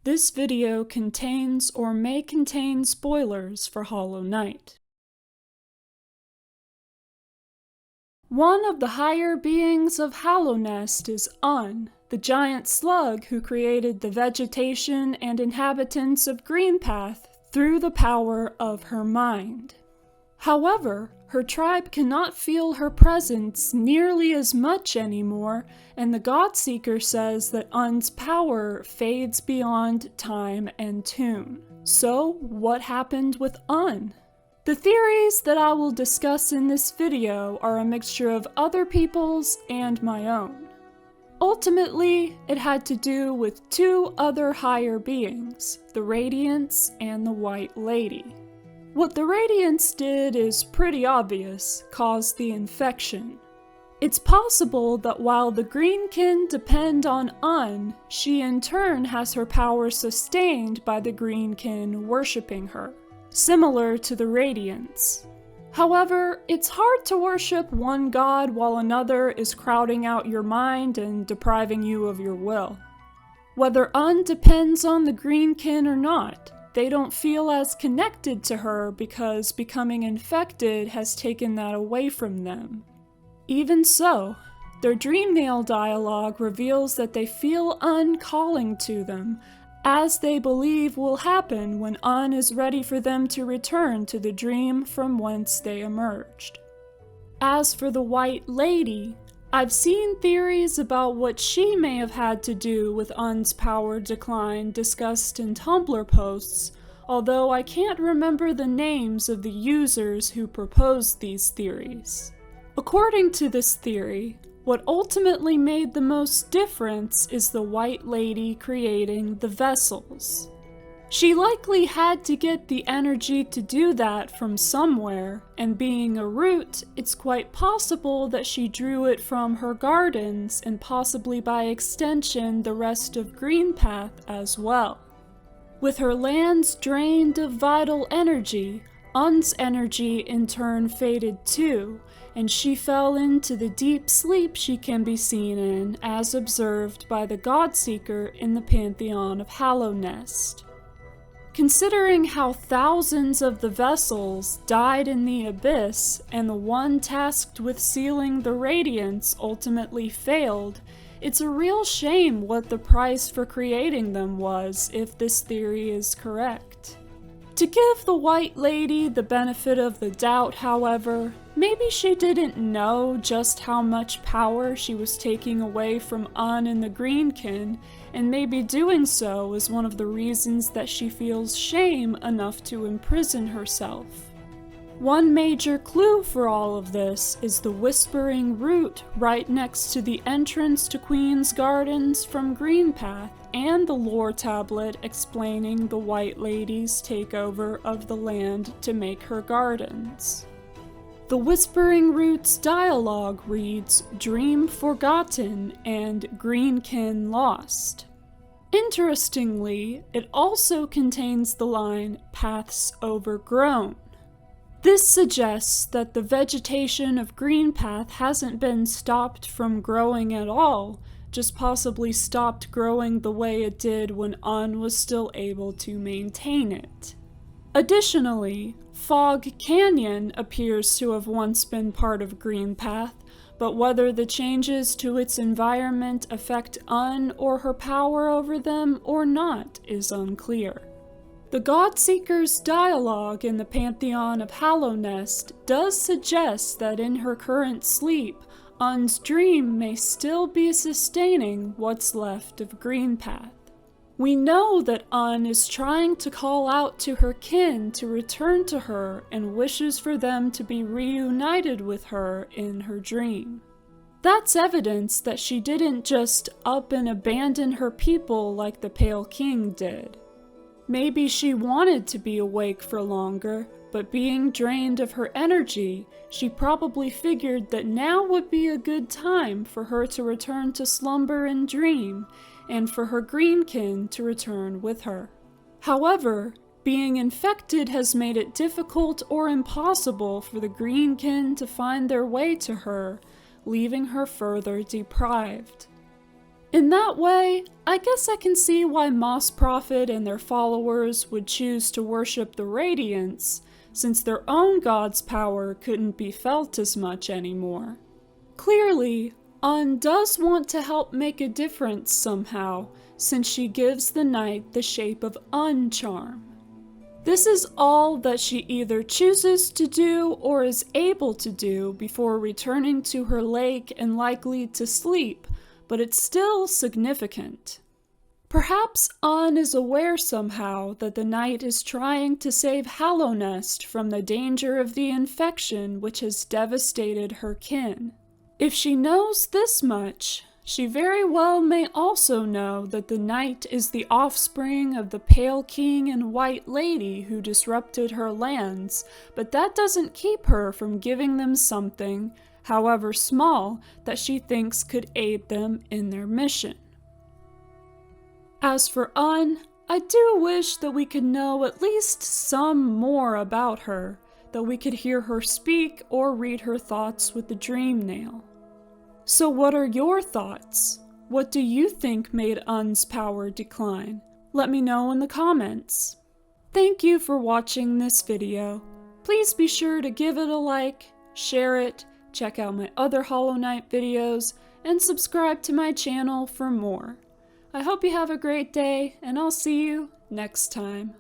This video contains or may contain spoilers for Hollow Knight. One of the higher beings of Hallownest is Un, the giant slug who created the vegetation and inhabitants of Greenpath through the power of her mind. However, her tribe cannot feel her presence nearly as much anymore, and the Godseeker says that Un's power fades beyond time and tune. So, what happened with Un? The theories that I will discuss in this video are a mixture of other people's and my own. Ultimately, it had to do with two other higher beings, the Radiants and the White Lady. What the Radiants did is pretty obvious, caused the infection. It's possible that while the Greenkin depend on Un, she in turn has her power sustained by the Greenkin worshipping her, similar to the Radiants. However, it's hard to worship one god while another is crowding out your mind and depriving you of your will. Whether Un depends on the Greenkin or not, they don't feel as connected to her because becoming infected has taken that away from them. Even so, their Dreamnail dialogue reveals that they feel Un calling to them, as they believe will happen when Un is ready for them to return to the dream from whence they emerged. As for the White Lady, I've seen theories about what she may have had to do with Un's power decline discussed in Tumblr posts, although I can't remember the names of the users who proposed these theories. According to this theory, what ultimately made the most difference is the White Lady creating the vessels. She likely had to get the energy to do that from somewhere, and being a root, it's quite possible that she drew it from her gardens and possibly by extension the rest of Greenpath as well. With her lands drained of vital energy, Un's energy in turn faded too, and she fell into the deep sleep she can be seen in as observed by the Godseeker in the Pantheon of Hallownest. Considering how thousands of the vessels died in the abyss and the one tasked with sealing the radiance ultimately failed, it's a real shame what the price for creating them was if this theory is correct. To give the White Lady the benefit of the doubt, however, maybe she didn't know just how much power she was taking away from Un and the Greenkin, and maybe doing so is one of the reasons that she feels shame enough to imprison herself. One major clue for all of this is the whispering root right next to the entrance to Queen's Gardens from Greenpath, and the lore tablet explaining the White Lady's takeover of the land to make her gardens. The Whispering Root's dialogue reads, "Dream forgotten" and "Greenkin lost." Interestingly, it also contains the line, "Paths overgrown." This suggests that the vegetation of Greenpath hasn't been stopped from growing at all, just possibly stopped growing the way it did when Un was still able to maintain it. Additionally, Fog Canyon appears to have once been part of Greenpath, but whether the changes to its environment affect Un or her power over them or not is unclear. The Godseeker's dialogue in the Pantheon of Hallownest does suggest that in her current sleep, Un's dream may still be sustaining what's left of Greenpath. We know that Un is trying to call out to her kin to return to her and wishes for them to be reunited with her in her dream. That's evidence that she didn't just up and abandon her people like the Pale King did. Maybe she wanted to be awake for longer, but being drained of her energy, she probably figured that now would be a good time for her to return to slumber and dream, and for her Greenkin to return with her. However, being infected has made it difficult or impossible for the Greenkin to find their way to her, leaving her further deprived. In that way, I guess I can see why Moss Prophet and their followers would choose to worship the Radiance, since their own god's power couldn't be felt as much anymore. Clearly, Un does want to help make a difference somehow, since she gives the night the shape of Un charm. This is all that she either chooses to do or is able to do before returning to her lake and likely to sleep, but it's still significant. Perhaps Un is aware somehow that the knight is trying to save Hallownest from the danger of the infection which has devastated her kin. If she knows this much, she very well may also know that the knight is the offspring of the Pale King and White Lady who disrupted her lands, but that doesn't keep her from giving them something, however small, that she thinks could aid them in their mission. As for Un, I do wish that we could know at least some more about her, that we could hear her speak or read her thoughts with the dream nail. So what are your thoughts? What do you think made Un's power decline? Let me know in the comments. Thank you for watching this video. Please be sure to give it a like, share it, check out my other Hollow Knight videos, and subscribe to my channel for more. I hope you have a great day, and I'll see you next time.